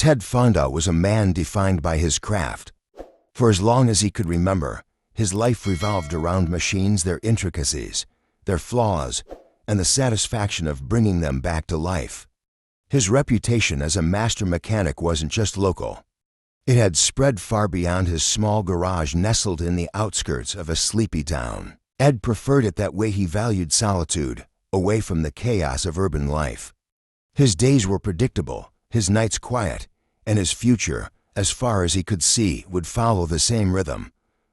Ted Fonda was a man defined by his craft. For as long as he could remember, his life revolved around machines, their intricacies, their flaws, and the satisfaction of bringing them back to life. His reputation as a master mechanic wasn't just local. It had spread far beyond his small garage nestled in the outskirts of a sleepy town. Ed preferred it that way. He valued solitude, away from the chaos of urban life. His days were predictable, his nights quiet, and his future, as far as he could see, would follow the same rhythm.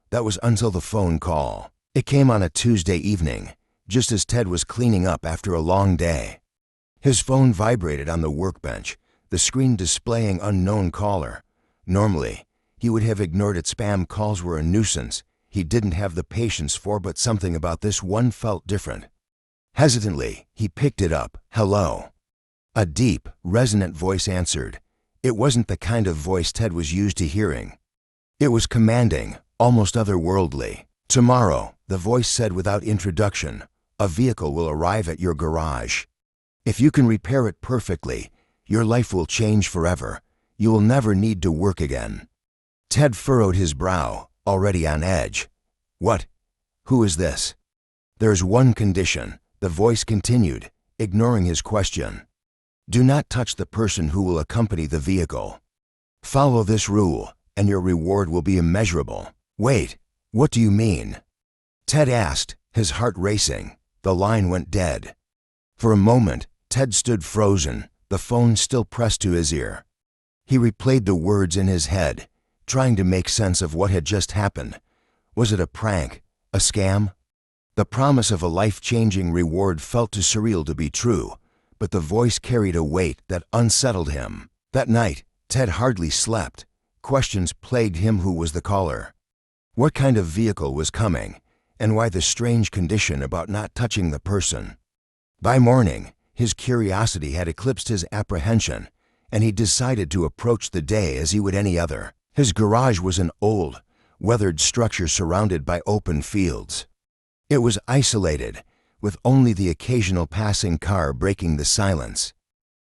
That was until the phone call. It came on a Tuesday evening, just as Ted was cleaning up after a long day. His phone vibrated on the workbench, the screen displaying unknown caller. Normally, he would have ignored it. Spam calls were a nuisance he didn't have the patience for, but something about this one felt different. Hesitantly, he picked it up. "Hello." A deep, resonant voice answered. It wasn't the kind of voice Ted was used to hearing. It was commanding, almost otherworldly. "Tomorrow," the voice said without introduction, "a vehicle will arrive at your garage. If you can repair it perfectly, your life will change forever. You will never need to work again." Ted furrowed his brow, already on edge. "What? Who is this?" "There's one condition," the voice continued, ignoring his question. "Do not touch the person who will accompany the vehicle. Follow this rule, and your reward will be immeasurable." "Wait, what do you mean?" Ted asked, his heart racing. The line went dead. For a moment, Ted stood frozen, the phone still pressed to his ear. He replayed the words in his head, trying to make sense of what had just happened. Was it a prank? A scam? The promise of a life-changing reward felt too surreal to be true, but the voice carried a weight that unsettled him. That night, Ted hardly slept. Questions plagued him. Who was the caller? What kind of vehicle was coming? And why the strange condition about not touching the person? By morning, his curiosity had eclipsed his apprehension, and he decided to approach the day as he would any other. His garage was an old, weathered structure surrounded by open fields. It was isolated, with only the occasional passing car breaking the silence.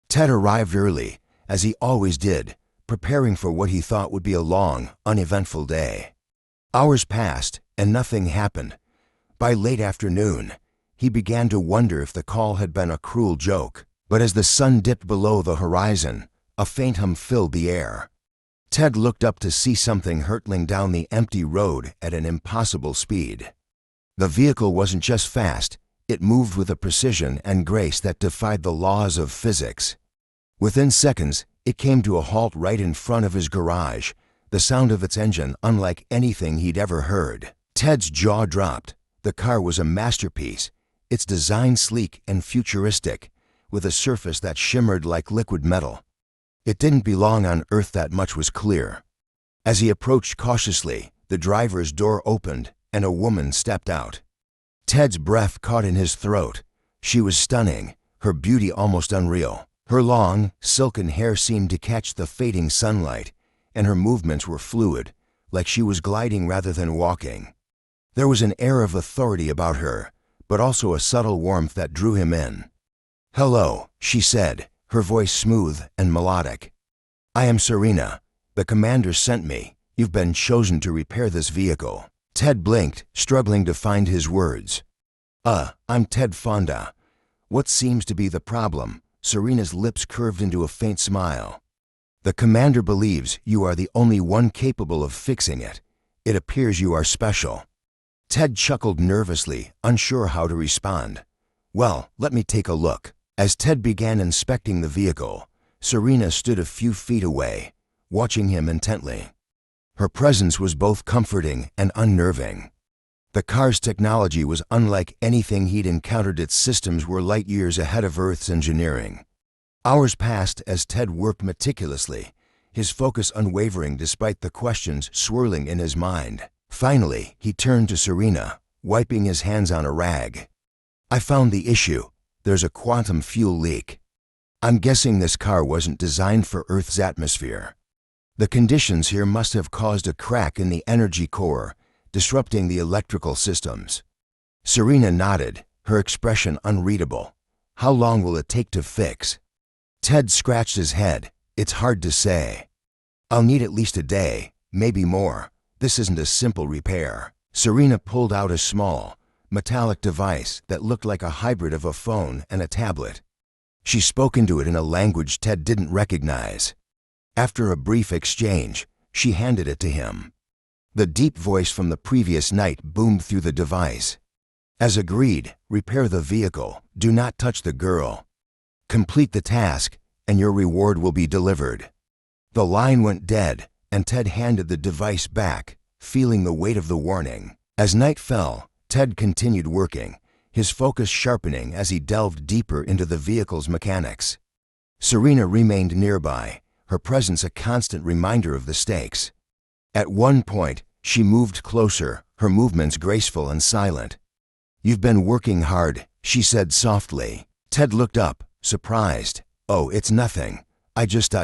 Ted arrived early, as he always did, preparing for what he thought would be a long, uneventful day. Hours passed, and nothing happened. By late afternoon, he began to wonder if the call had been a cruel joke. But as the sun dipped below the horizon, a faint hum filled the air. Ted looked up to see something hurtling down the empty road at an impossible speed. The vehicle wasn't just fast, it moved with a precision and grace that defied the laws of physics. Within seconds, it came to a halt right in front of his garage, the sound of its engine unlike anything he'd ever heard. Ted's jaw dropped. The car was a masterpiece, its design sleek and futuristic, with a surface that shimmered like liquid metal. It didn't belong on Earth, that much was clear. As he approached cautiously, the driver's door opened and a woman stepped out. Ted's breath caught in his throat. She was stunning, her beauty almost unreal. Her long, silken hair seemed to catch the fading sunlight, and her movements were fluid, like she was gliding rather than walking. There was an air of authority about her, but also a subtle warmth that drew him in. "Hello," she said, her voice smooth and melodic. "I am Serena. The commander sent me. You've been chosen to repair this vehicle." Ted blinked, struggling to find his words. I'm Ted Fonda. What seems to be the problem?" Serena's lips curved into a faint smile. "The commander believes you are the only one capable of fixing it. It appears you are special." Ted chuckled nervously, unsure how to respond. "Well, let me take a look." As Ted began inspecting the vehicle, Serena stood a few feet away, watching him intently. Her presence was both comforting and unnerving. The car's technology was unlike anything he'd encountered. Its systems were light years ahead of Earth's engineering. Hours passed as Ted worked meticulously, his focus unwavering despite the questions swirling in his mind. Finally, he turned to Serena, wiping his hands on a rag. "I found the issue. There's a quantum fuel leak. I'm guessing this car wasn't designed for Earth's atmosphere. The conditions here must have caused a crack in the energy core, disrupting the electrical systems." Serena nodded, her expression unreadable. "How long will it take to fix?" Ted scratched his head. It's hard to say. I'll need at least a day, maybe more. This isn't a simple repair. Serena pulled out a small, metallic device that looked like a hybrid of a phone and a tablet. She spoke into it in a language Ted didn't recognize. After a brief exchange, she handed it to him. The deep voice from the previous night boomed through the device. As agreed, repair the vehicle. Do not touch the girl. Complete the task, and your reward will be delivered. The line went dead, and Ted handed the device back, feeling the weight of the warning. As night fell, Ted continued working, his focus sharpening as he delved deeper into the vehicle's mechanics. Serena remained nearby, her presence a constant reminder of the stakes. At one point, she moved closer, her movements graceful and silent. "You've been working hard," she said softly. Ted looked up, surprised. "Oh, it's nothing. I just ...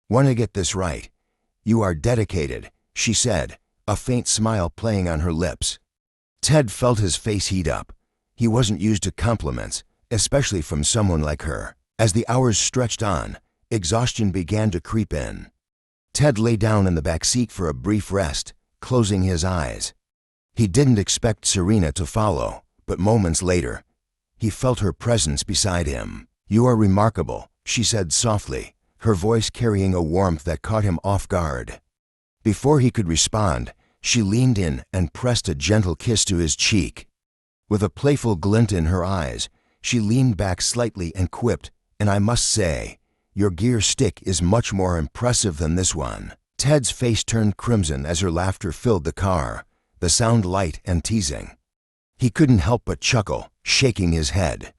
Want to get this right." "You are dedicated," she said, a faint smile playing on her lips. Ted felt his face heat up. He wasn't used to compliments, especially from someone like her. As the hours stretched on, exhaustion began to creep in. Ted lay down in the back seat for a brief rest, closing his eyes. He didn't expect Serena to follow, but moments later, he felt her presence beside him. "You are remarkable," she said softly, her voice carrying a warmth that caught him off guard. Before he could respond, she leaned in and pressed a gentle kiss to his cheek. With a playful glint in her eyes, she leaned back slightly and quipped, "And I must say, your gear stick is much more impressive than this one." Ted's face turned crimson as her laughter filled the car, the sound light and teasing. He couldn't help but chuckle, shaking his head.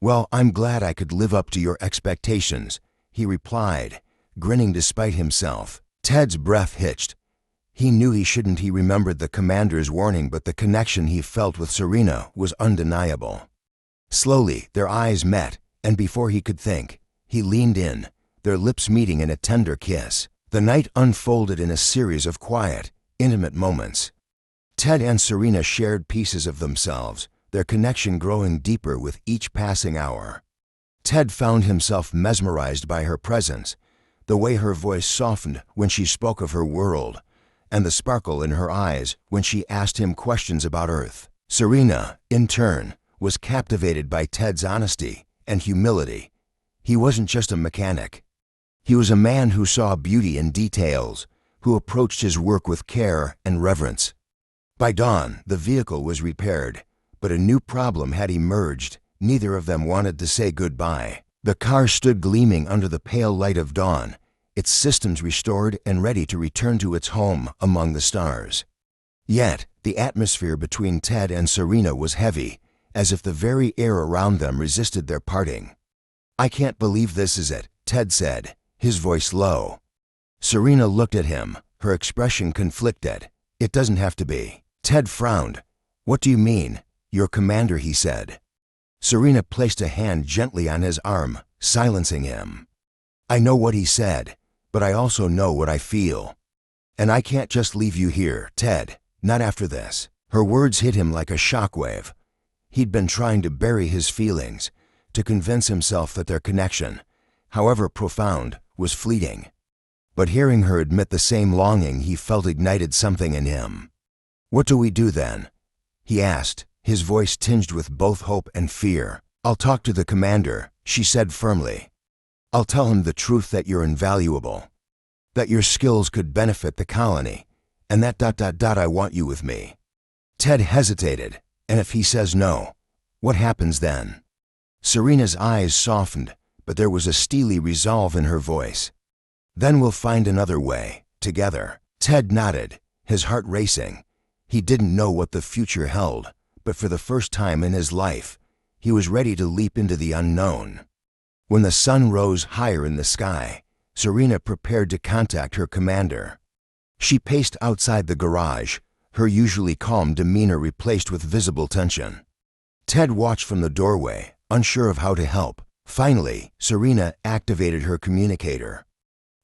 "Well, I'm glad I could live up to your expectations," he replied, grinning despite himself. Ted's breath hitched. He knew he shouldn't. He remembered the commander's warning, but the connection he felt with Serena was undeniable. Slowly, their eyes met, and before he could think, he leaned in, their lips meeting in a tender kiss. The night unfolded in a series of quiet, intimate moments. Ted and Serena shared pieces of themselves, their connection growing deeper with each passing hour. Ted found himself mesmerized by her presence, the way her voice softened when she spoke of her world, and the sparkle in her eyes when she asked him questions about Earth. Serena, in turn, was captivated by Ted's honesty and humility. He wasn't just a mechanic. He was a man who saw beauty in details, who approached his work with care and reverence. By dawn, the vehicle was repaired, but a new problem had emerged. Neither of them wanted to say goodbye. The car stood gleaming under the pale light of dawn, its systems restored and ready to return to its home among the stars. Yet, the atmosphere between Ted and Serena was heavy, as if the very air around them resisted their parting. "I can't believe this is it," Ted said, his voice low. Serena looked at him, her expression conflicted. "It doesn't have to be." Ted frowned. "What do you mean?" "Your commander," he said. Serena placed a hand gently on his arm, silencing him. "I know what he said, but I also know what I feel. And I can't just leave you here, Ted, not after this." Her words hit him like a shockwave. He'd been trying to bury his feelings, to convince himself that their connection, however profound, was fleeting. But hearing her admit the same longing he felt ignited something in him. "What do we do then?" he asked, his voice tinged with both hope and fear. "I'll talk to the commander," she said firmly. "I'll tell him the truth, that you're invaluable, that your skills could benefit the colony, and that ... I want you with me." Ted hesitated. "And if he says no, what happens then?" Serena's eyes softened, but there was a steely resolve in her voice. "Then we'll find another way, together." Ted nodded, his heart racing. He didn't know what the future held, but for the first time in his life, he was ready to leap into the unknown. When the sun rose higher in the sky, Serena prepared to contact her commander. She paced outside the garage, her usually calm demeanor replaced with visible tension. Ted watched from the doorway, unsure of how to help. Finally, Serena activated her communicator.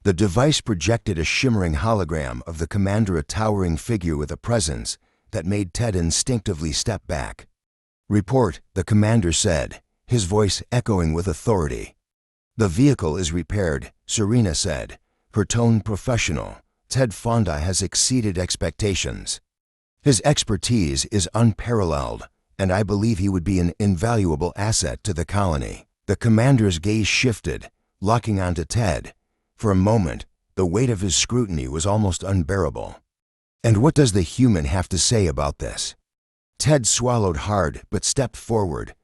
The device projected a shimmering hologram of the commander, a towering figure with a presence that made Ted instinctively step back. "Report," the commander said, his voice echoing with authority. "The vehicle is repaired. Serena said, her tone professional. Ted Fonda has exceeded expectations. His expertise is unparalleled, and I believe he would be an invaluable asset to the colony. The commander's gaze shifted, locking onto Ted. For a moment, the weight of his scrutiny was almost unbearable. And what does the human have to say about this? Ted swallowed hard but stepped forward.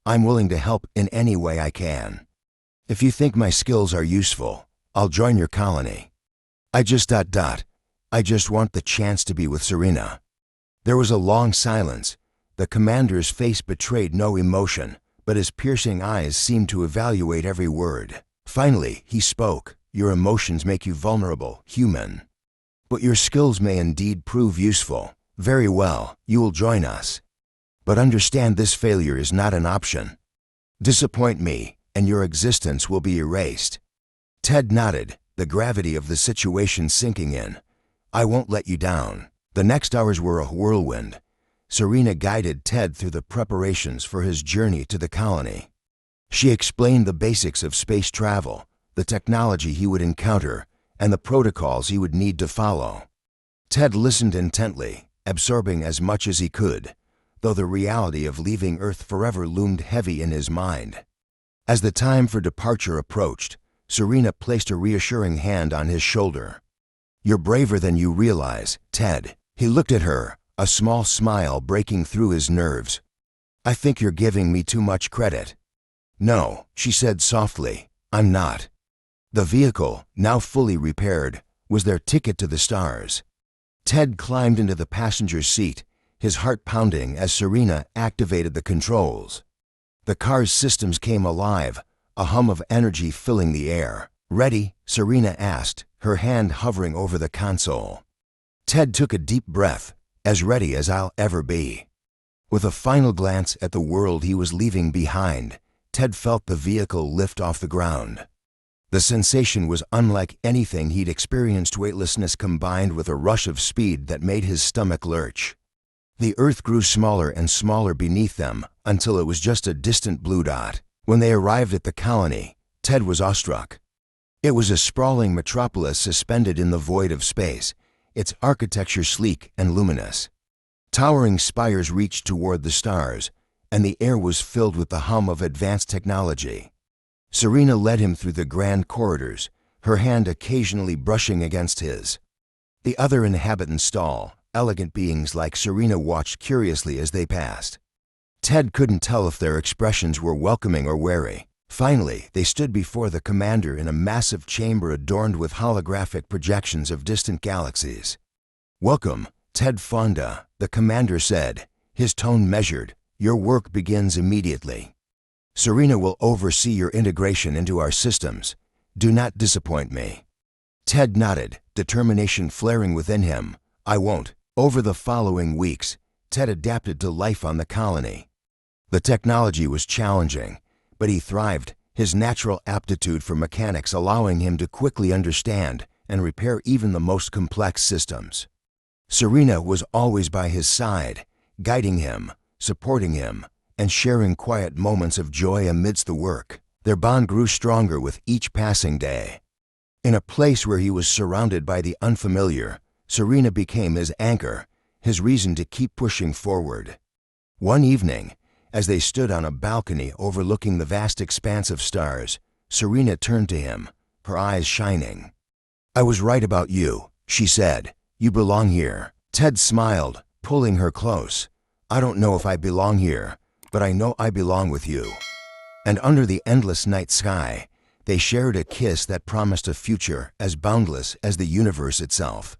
I'm willing to help in any way I can. If you think my skills are useful, I'll join your colony. I just want the chance to be with Serena. There was a long silence. The commander's face betrayed no emotion, but his piercing eyes seemed to evaluate every word. Finally, he spoke. Your emotions make you vulnerable, human. But your skills may indeed prove useful. Very well, you will join us. But understand this failure is not an option. Disappoint me, and your existence will be erased. Ted nodded, the gravity of the situation sinking in. I won't let you down. The next hours were a whirlwind. Serena guided Ted through the preparations for his journey to the colony. She explained the basics of space travel, the technology he would encounter, and the protocols he would need to follow. Ted listened intently, absorbing as much as he could, though the reality of leaving Earth forever loomed heavy in his mind. As the time for departure approached, Serena placed a reassuring hand on his shoulder. You're braver than you realize, Ted. He looked at her, a small smile breaking through his nerves. I think you're giving me too much credit. No, she said softly, I'm not. The vehicle, now fully repaired, was their ticket to the stars. Ted climbed into the passenger's seat, his heart pounding as Serena activated the controls. The car's systems came alive, a hum of energy filling the air. Ready? Serena asked, her hand hovering over the console. Ted took a deep breath, as ready as I'll ever be. With a final glance at the world he was leaving behind, Ted felt the vehicle lift off the ground. The sensation was unlike anything he'd experienced, weightlessness combined with a rush of speed that made his stomach lurch. The Earth grew smaller and smaller beneath them until it was just a distant blue dot. When they arrived at the colony, Ted was awestruck. It was a sprawling metropolis suspended in the void of space, its architecture sleek and luminous. Towering spires reached toward the stars, and the air was filled with the hum of advanced technology. Serena led him through the grand corridors, her hand occasionally brushing against his. The other inhabitants stall, elegant beings like Serena watched curiously as they passed. Ted couldn't tell if their expressions were welcoming or wary. Finally, they stood before the commander in a massive chamber adorned with holographic projections of distant galaxies. Welcome, Ted Fonda, the commander said, his tone measured. Your work begins immediately. Serena will oversee your integration into our systems. Do not disappoint me. Ted nodded, determination flaring within him. I won't. Over the following weeks, Ted adapted to life on the colony. The technology was challenging, but he thrived, his natural aptitude for mechanics allowing him to quickly understand and repair even the most complex systems. Serena was always by his side, guiding him, supporting him, and sharing quiet moments of joy amidst the work. Their bond grew stronger with each passing day. In a place where he was surrounded by the unfamiliar, Serena became his anchor, his reason to keep pushing forward. One evening, as they stood on a balcony overlooking the vast expanse of stars, Serena turned to him, her eyes shining. I was right about you, she said. You belong here. Ted smiled, pulling her close. I don't know if I belong here, but I know I belong with you. And under the endless night sky, they shared a kiss that promised a future as boundless as the universe itself.